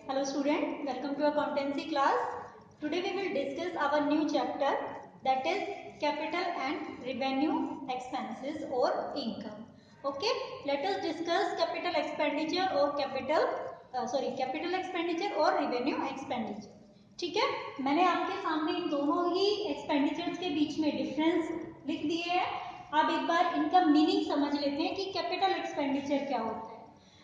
Hello student, welcome to accountancy class. Today we will discuss our new chapter, that is capital and revenue expenses or income. Okay, let us discuss capital expenditure or capital expenditure और revenue expenditure. ठीक है, मैंने आपके सामने इन दोनों ही expenditures के बीच में difference लिख दिए हैं. अब एक बार इनका मीनिंग समझ लेते हैं कि कैपिटल एक्सपेंडिचर क्या होता है.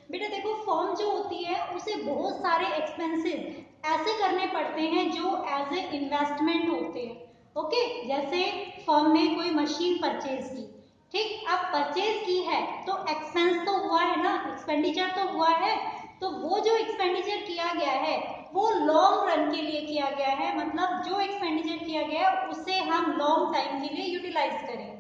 बेटा देखो, फर्म जो होती है उसे बहुत सारे एक्सपेंसेस ऐसे करने पड़ते हैं जो एज ए इन्वेस्टमेंट होते हैं. ओके, जैसे फर्म ने कोई मशीन परचेज की, ठीक, अब परचेज की है तो एक्सपेंस तो हुआ है ना, एक्सपेंडिचर तो हुआ है. तो वो जो एक्सपेंडिचर किया गया है वो लॉन्ग रन के लिए किया गया है, मतलब जो एक्सपेंडिचर किया गया है उसे हम लॉन्ग टाइम के लिए यूटिलाइज करेंगे.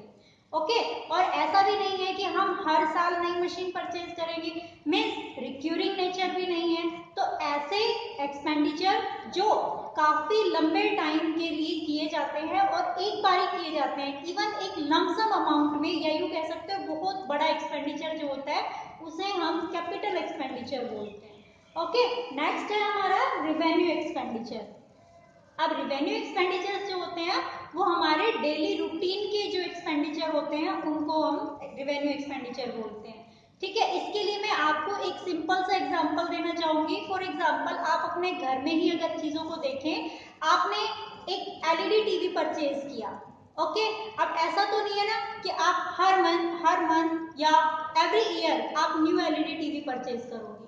ओके, और ऐसा भी नहीं है कि हम हर साल नई मशीन परचेज करेंगे, मीन्स रिक्यूरिंग नेचर भी नहीं है. तो ऐसे एक्सपेंडिचर जो काफी लंबे टाइम के लिए किए जाते हैं और एक बार ही किए जाते हैं, इवन एक लमसम अमाउंट में, या यूं कह सकते हो बहुत बड़ा एक्सपेंडिचर जो होता है उसे हम कैपिटल एक्सपेंडिचर बोलते हैं. ओके, नेक्स्ट है हमारा रिवेन्यू एक्सपेंडिचर. अब रिवेन्यू एक्सपेंडिचर्स जो होते हैं वो हमारे डेली रूटीन के जो एक्सपेंडिचर होते हैं उनको हम रिवेन्यू एक्सपेंडिचर बोलते हैं. ठीक है, इसके लिए मैं आपको एक सिंपल सा एग्जांपल देना चाहूंगी. फॉर एग्जांपल, आप अपने घर में ही अगर चीजों को देखें, आपने एक एलईडी टीवी परचेज किया. ओके, अब ऐसा तो नहीं है ना कि आप हर मंथ या एवरी ईयर आप न्यू एलईडी टीवी परचेज करोगे.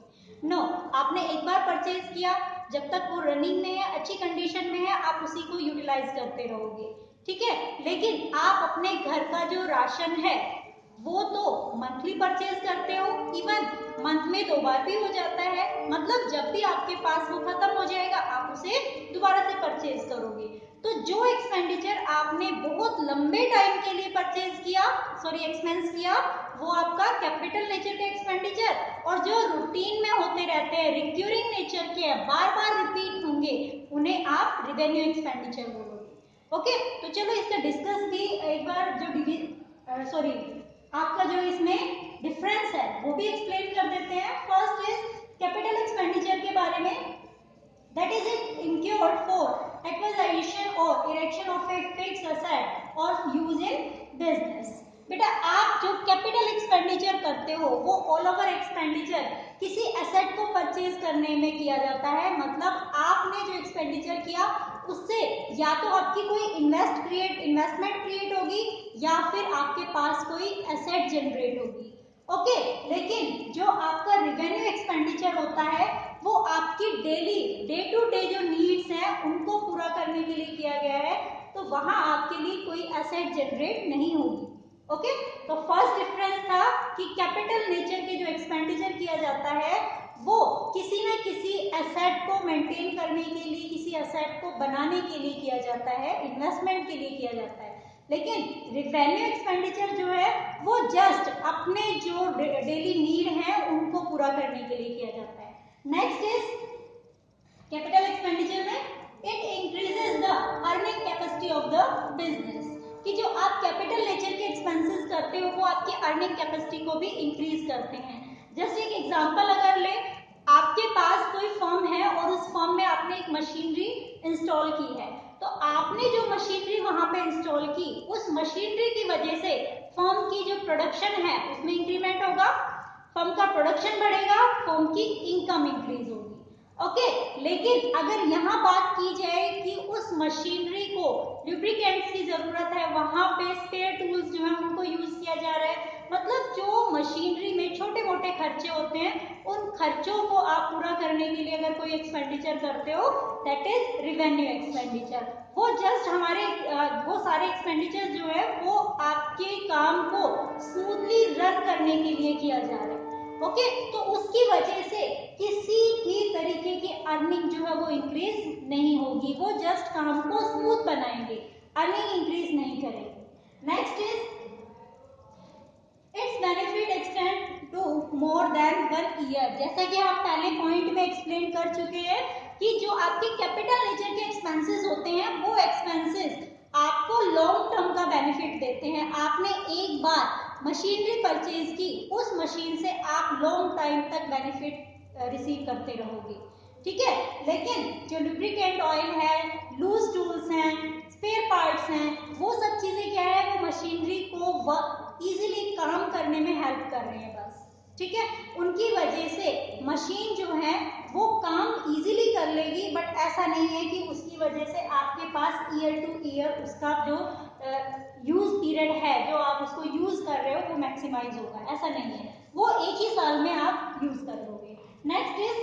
नो, आपने एक बार परचेज किया, जब तक वो रनिंग में है, अच्छी कंडीशन में है, आप उसी को यूटिलाइज करते रहोगे. ठीक है, लेकिन आप अपने घर का जो राशन है वो तो मंथली परचेज करते हो, इवन मंथ में 2 बार भी हो जाता है, मतलब जब भी आपके पास वो खत्म हो जाएगा आप उसे दोबारा से परचेज करोगे. तो जो एक्सपेंडिचर आपने बहुत लंबे टाइम के लिए एक्सपेंस किया, वो आपका कैपिटल नेचर का एक्सपेंडिचर, और जो रूटीन में होते रहते हैं, रिक्यूरिंग नेचर के, बार बार रिपीट होंगे, उन्हें आप रिवेन्यू एक्सपेंडिचर बोलोगे. ओके, तो चलो इसका डिस्कस भी एक बार, जो आपका जो इसमें डिफरेंस है वो भी एक्सप्लेन कर देते हैं. फर्स्ट इज कैपिटल एक्सपेंडिचर के बारे में, that is it incurred for acquisition और erection of a fixed asset और यूज इन बिजनेस. बेटा, आप जो कैपिटल एक्सपेंडिचर करते हो वो ऑल ओवर एक्सपेंडिचर किसी एसेट को परचेज करने में किया जाता है, मतलब आपने जो एक्सपेंडिचर किया उससे या तो आपकी कोई इन्वेस्टमेंट क्रिएट होगी या फिर आपके पास कोई एसेट जनरेट होगी. ओके, लेकिन जो आपका रिवेन्यू एक्सपेंडिचर होता है वो आपकी डेली डे टू डे जो नीड्स हैं उनको पूरा करने के लिए किया गया है, तो वहां आपके लिए कोई एसेट जनरेट नहीं होगी. ओके, तो फर्स्ट डिफरेंस था कि कैपिटल नेचर के जो एक्सपेंडिचर किया जाता है वो किसी न किसी एसेट को मेंटेन करने के लिए, किसी एसेट को बनाने के लिए किया जाता है, इन्वेस्टमेंट के लिए किया जाता है. लेकिन रिवेन्यू एक्सपेंडिचर जो है वो जस्ट अपने जो डेली नीड है उनको पूरा करने के लिए किया जाता है. नेक्स्ट इज कैपिटल एक्सपेंडिचर में it increases the earning capacity of the business, कि जो आप कैपिटल नेचर के एक्सपेंसेस करते हो वो आपकी अर्निंग कैपेसिटी को भी इंक्रीज करते हैं. जस्ट एक एग्जांपल अगर ले, आपके पास कोई फर्म है और उस फर्म में आपने एक मशीनरी इंस्टॉल की है, तो आपने जो मशीनरी वहां पे इंस्टॉल की, उस मशीनरी की वजह से फर्म की जो प्रोडक्शन है उसमें इंक्रीमेंट होगा, फर्म का प्रोडक्शन बढ़ेगा, फर्म की इनकम इंक्रीज होगी. ओके, लेकिन अगर यहाँ बात की जाए कि उस मशीनरी को लुब्रिकेंट्स की जरूरत है, वहां पे स्पेयर टूल्स जो है उनको यूज किया जा रहा है, मतलब जो मशीनरी में छोटे मोटे खर्चे होते हैं उन खर्चों को आप पूरा करने के लिए अगर कोई एक्सपेंडिचर करते हो, दैट इज रिवेन्यू एक्सपेंडिचर. वो जस्ट हमारे वो सारे एक्सपेंडिचर जो है वो आपके काम को स्मूथली रन करने के लिए किया जा रहा है. ओके, तो उसकी वजह से किसी भी तरीके की अर्निंग जो है वो इंक्रीज नहीं होगी, वो जस्ट काम को स्मूथ बनाएंगे, अर्निंग इंक्रीज नहीं करेंगे. Next is its benefit extend to more than 1 year. जैसा कि हम पहले पॉइंट में एक्सप्लेन कर चुके हैं कि जो आपके कैपिटल नेचर के एक्सपेंसेस होते हैं वो एक्सपेंसेस आपको लॉन्ग टर्म का बेनिफिट देते हैं. आपने एक बार मशीनरी परचेज की, उस मशीन से आप लॉन्ग टाइम तक बेनिफिट रिसीव करते रहोगे. ठीक है। लेकिन जो लुब्रिकेंट ऑयल है, लूज टूल्स हैं, स्पेयर पार्ट्स हैं, वो सब चीजें क्या है, वो मशीनरी को इजीली काम करने में हेल्प कर रहे हैं बस, ठीक है। उनकी वजह से मशीन जो है वो काम इजीली कर लेगी, बट ऐसा नहीं है कि उसकी वजह से आपके पास ईयर टू ईयर उसका जो यूज पीरियड है, जो आप उसको यूज कर रहे हो, वो मैक्सिमाइज होगा, ऐसा नहीं है। वो एक ही साल में आप यूज कर लोगे। Next is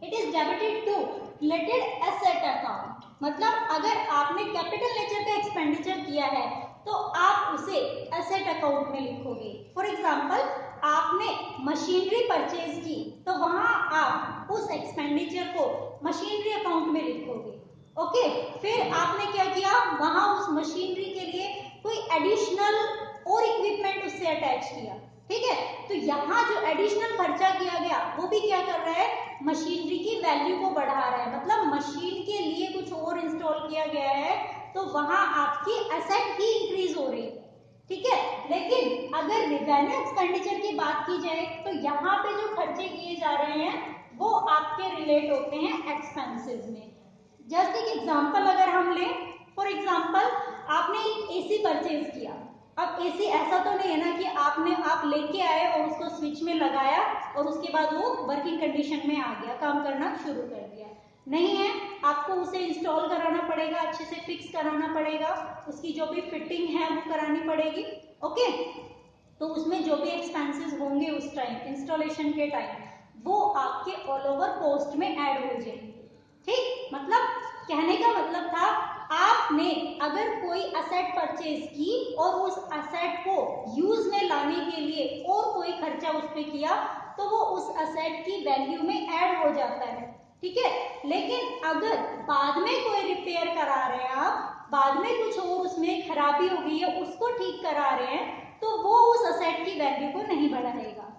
it is debited to related asset account. मतलब अगर आपने कैपिटल नेचर का एक्सपेंडिचर किया है तो आप उसे एसेट अकाउंट में लिखोगे। फॉर एग्जाम्पल, आपने मशीनरी परचेज की तो वहां आप उस एक्सपेंडिचर को मशीनरी अकाउंट में लिखोगे। ओके, फिर आपने क्या किया, वहां उस मशीनरी के लिए कोई एडिशनल और इक्विपमेंट उससे अटैच किया, ठीक है। तो यहाँ जो एडिशनल खर्चा किया गया वो भी क्या कर रहा है, मशीनरी की वैल्यू को बढ़ा रहा है। मतलब मशीन के लिए कुछ और इंस्टॉल किया गया है तो वहां आपकी एसेट ही इंक्रीज हो रही है, ठीक है। लेकिन अगर रिवेन्यू एक्सपेंडिचर की बात की जाए तो यहाँ पे जो खर्चे किए जा रहे हैं वो आपके रिलेट होते हैं एक्सपेंसेस में। जस्ट एक एग्जांपल अगर हम लें, फॉर एग्जांपल आपने एक एसी परचेज किया। अब एसी ऐसा तो नहीं है ना कि आप लेके आए और उसको स्विच में लगाया और उसके बाद वो वर्किंग कंडीशन में आ गया, काम करना शुरू कर दिया, नहीं है। आपको उसे इंस्टॉल कराना पड़ेगा, अच्छे से फिक्स कराना पड़ेगा, उसकी जो भी फिटिंग है वो करानी पड़ेगी। ओके, तो उसमें जो भी एक्सपेंसेस होंगे उस टाइम इंस्टॉलेशन के टाइम, वो आपके ऑल ओवर कॉस्ट में ऐड हो जाएंगे, ठीक। मतलब कहने का मतलब था, आपने अगर कोई असेट परचेज की और उस असेट को यूज में लाने के लिए और कोई खर्चा उस पर किया तो वो उस असेट की वैल्यू में ऐड हो जाता है, ठीक है। लेकिन अगर बाद में कोई रिपेयर करा रहे हैं आप, बाद में कुछ और उसमें खराबी हो गई है, उसको ठीक करा रहे हैं, तो वो उस असेट की वैल्यू को नहीं बढ़ाएगा।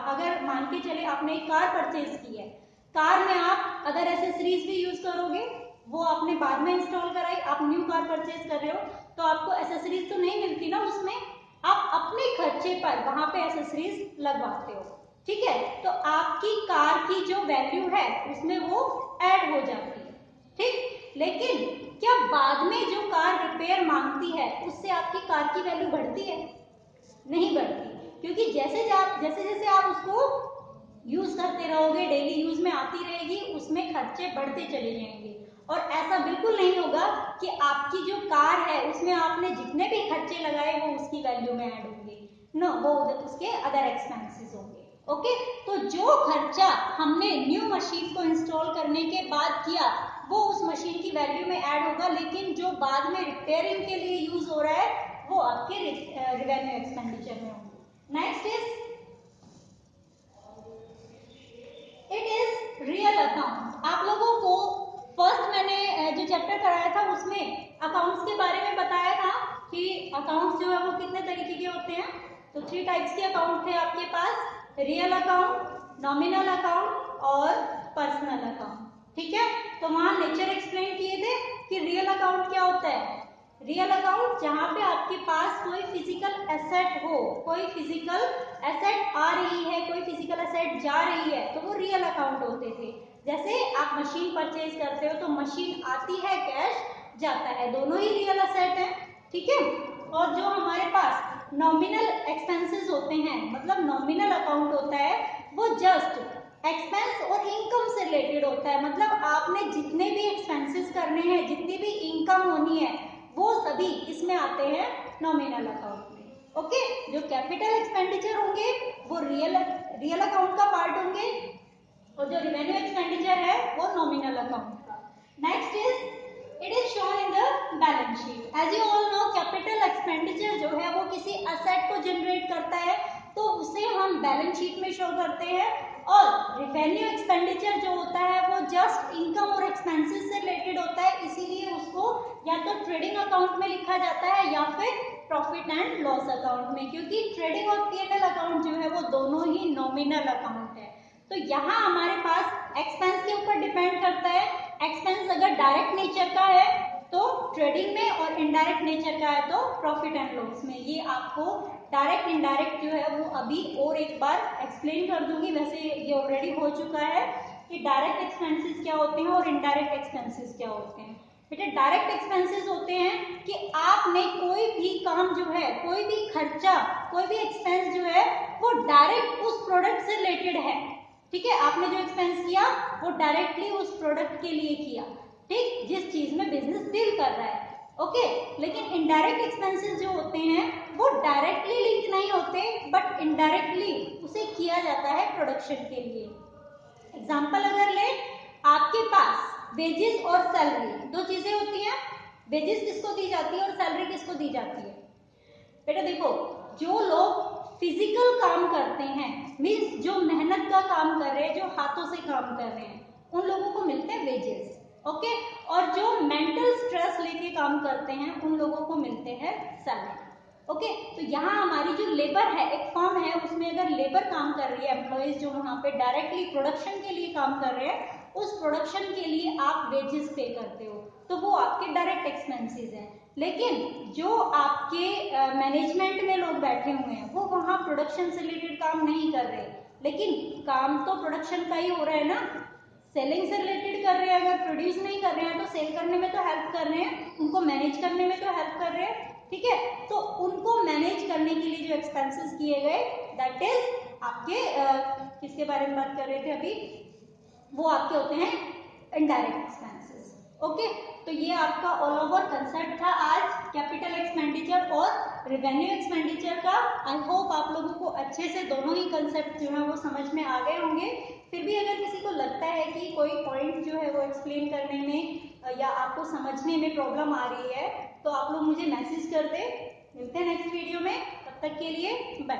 अगर मान के चले आपने एक कार परचेज की है, कार में आप अगर एसेसरीज भी यूज करोगे, वो आपने बाद में इंस्टॉल कराई, आप न्यू कार परचेज कर रहे हो तो आपको एसेसरीज तो नहीं मिलती ना, उसमें आप अपने खर्चे पर वहां पे एसेसरीज लगवाते हो, ठीक है। तो आपकी कार की जो वैल्यू है उसमें वो ऐड हो जाती है, ठीक। लेकिन क्या बाद में जो कार रिपेयर मांगती है उससे आपकी कार की वैल्यू बढ़ती है? नहीं बढ़ती, क्योंकि जैसे जैसे आप उसको यूज करते रहोगे, डेली यूज में आती रहेगी, उसमें खर्चे बढ़ते चले जाएंगे। और ऐसा बिल्कुल नहीं होगा कि आपकी जो कार है उसमें आपने जितने भी खर्चे लगाए वो उसकी वैल्यू में ऐड होंगे, नो, वो उसके अदर एक्सपेंसेस होंगे। ओके, तो जो खर्चा हमने न्यू मशीन को इंस्टॉल करने के बाद किया वो उस मशीन की वैल्यू में ऐड होगा, लेकिन जो बाद में रिपेयरिंग के लिए यूज हो रहा है वो आपके रिवेन्यू एक्सपेंडिचर में होंगे। Next is it is real account. आप लोगों को फर्स्ट मैंने जो चैप्टर कराया था उसमें अकाउंट्स के बारे में बताया था कि अकाउंट्स जो है वो कितने तरीके के होते हैं। तो 3 टाइप्स के अकाउंट थे आपके पास, रियल अकाउंट, नॉमिनल अकाउंट और पर्सनल अकाउंट, ठीक है। तो वहां नेचर एक्सप्लेन किए थे कि रियल अकाउंट क्या होता है। रियल अकाउंट जहां पे आपके पास कोई फिजिकल एसेट हो, कोई फिजिकल एसेट आ रही है, कोई फिजिकल एसेट जा रही है, तो वो रियल अकाउंट होते थे। जैसे आप मशीन परचेज करते हो तो मशीन आती है, कैश जाता है, दोनों ही रियल एसेट है, ठीक है। और जो हमारे पास नॉमिनल एक्सपेंसेस होते हैं, मतलब नॉमिनल अकाउंट होता है, वो जस्ट एक्सपेंस और इनकम से रिलेटेड होता है। मतलब आपने जितने भी एक्सपेंसेस करने हैं, जितनी भी इनकम होनी है, वो सभी इसमें आते हैं नॉमिनल अकाउंट में। ओके, जो कैपिटल एक्सपेंडिचर होंगे वो रियल अकाउंट का पार्ट होंगे और जो रिवेन्यू एक्सपेंडिचर है वो नॉमिनल अकाउंट का। Next is it is shown in the balance sheet. As you all know, capital expenditure जो है वो किसी असेट को जनरेट करता है तो उसे हम बैलेंस शीट में शो करते हैं, और रिवेन्यू एक्सपेंडिचर जो होता है वो जस्ट इनकम और एक्सपेंसेस से रिलेटेड होता है, इसीलिए उसको या तो ट्रेडिंग अकाउंट में लिखा जाता है या फिर प्रॉफिट एंड लॉस अकाउंट में, क्योंकि ट्रेडिंग और P&L अकाउंट जो है वो दोनों ही नॉमिनल अकाउंट है। तो यहाँ हमारे पास एक्सपेंस के ऊपर डिपेंड करता है। एक्सपेंस अगर डायरेक्ट नेचर का है तो ट्रेडिंग में, और इनडायरेक्ट नेचर का है तो प्रॉफिट एंड लॉस में। ये आपको डायरेक्ट इनडायरेक्ट जो है वो अभी और एक बार एक्सप्लेन कर दूंगी, वैसे ये ऑलरेडी हो चुका है। कि डायरेक्ट एक्सपेंसेस क्या होते हैं और इनडायरेक्ट एक्सपेंसेस क्या होते हैं। बेटा डायरेक्ट एक्सपेंसेस होते हैं कि आपने कोई भी काम जो है, कोई भी खर्चा, कोई भी एक्सपेंस जो है वो डायरेक्ट उस प्रोडक्ट से रिलेटेड है। ठीक है, आपने जो एक्सपेंस किया वो डायरेक्टली उस प्रोडक्ट के लिए किया, ठीक, जिस चीज में बिजनेस डील कर रहा है। ओके, लेकिन इनडायरेक्ट एक्सपेंसेस जो होते हैं वो डायरेक्टली लिंक नहीं होते, बट इनडायरेक्टली उसे किया जाता है प्रोडक्शन के लिए। एग्जाम्पल अगर ले, आपके पास वेजेस और सैलरी दो चीजें होती हैं। वेजेस किसको दी जाती है और सैलरी किसको दी जाती है? बेटा देखो, जो लोग फिजिकल काम करते हैं, मीन्स जो मेहनत का काम कर रहे हैं, जो हाथों से काम कर रहे हैं, उन लोगों को मिलते हैं वेजेस। ओके, और जो मेंटल स्ट्रेस लेके काम करते हैं उन लोगों को मिलते हैं सैलरी। ओके, तो यहाँ हमारी जो लेबर है, एक फर्म है, उसमें अगर लेबर काम कर रही है, एम्प्लॉइज जो वहां पे डायरेक्टली प्रोडक्शन के लिए काम कर रहे हैं, उस प्रोडक्शन के लिए आप वेजेस पे करते हो, तो वो आपके डायरेक्ट एक्सपेंसेस हैं। लेकिन जो आपके मैनेजमेंट में लोग बैठे हुए हैं वो वहां प्रोडक्शन से रिलेटेड काम नहीं कर रहे, लेकिन काम तो प्रोडक्शन का ही हो रहा है ना, सेलिंग से रिलेटेड कर रहे हैं। अगर प्रोड्यूस नहीं कर रहे हैं तो सेल करने में तो हेल्प कर रहे हैं, उनको मैनेज करने में तो हेल्प कर रहे हैं। ठीक है, तो उनको मैनेज करने के लिए जो एक्सपेंसेस किए गए, दैट इज आपके किसके बारे में बात कर रहे थे अभी, वो आपके होते हैं इनडायरेक्ट एक्सपेंसेस। ओके, तो ये आपका ऑल ओवर कंसेप्ट था आज कैपिटल एक्सपेंडिचर और रेवेन्यू एक्सपेंडिचर का। आई होप आप लोगों को अच्छे से दोनों ही कंसेप्ट जो है वो समझ में आ गए होंगे। फिर भी अगर किसी को लगता है कि कोई पॉइंट जो है वो एक्सप्लेन करने में या आपको समझने में प्रॉब्लम आ रही है, तो आप लोग मुझे मैसेज कर दें। मिलते हैं नेक्स्ट वीडियो में, तब तक के लिए बाय।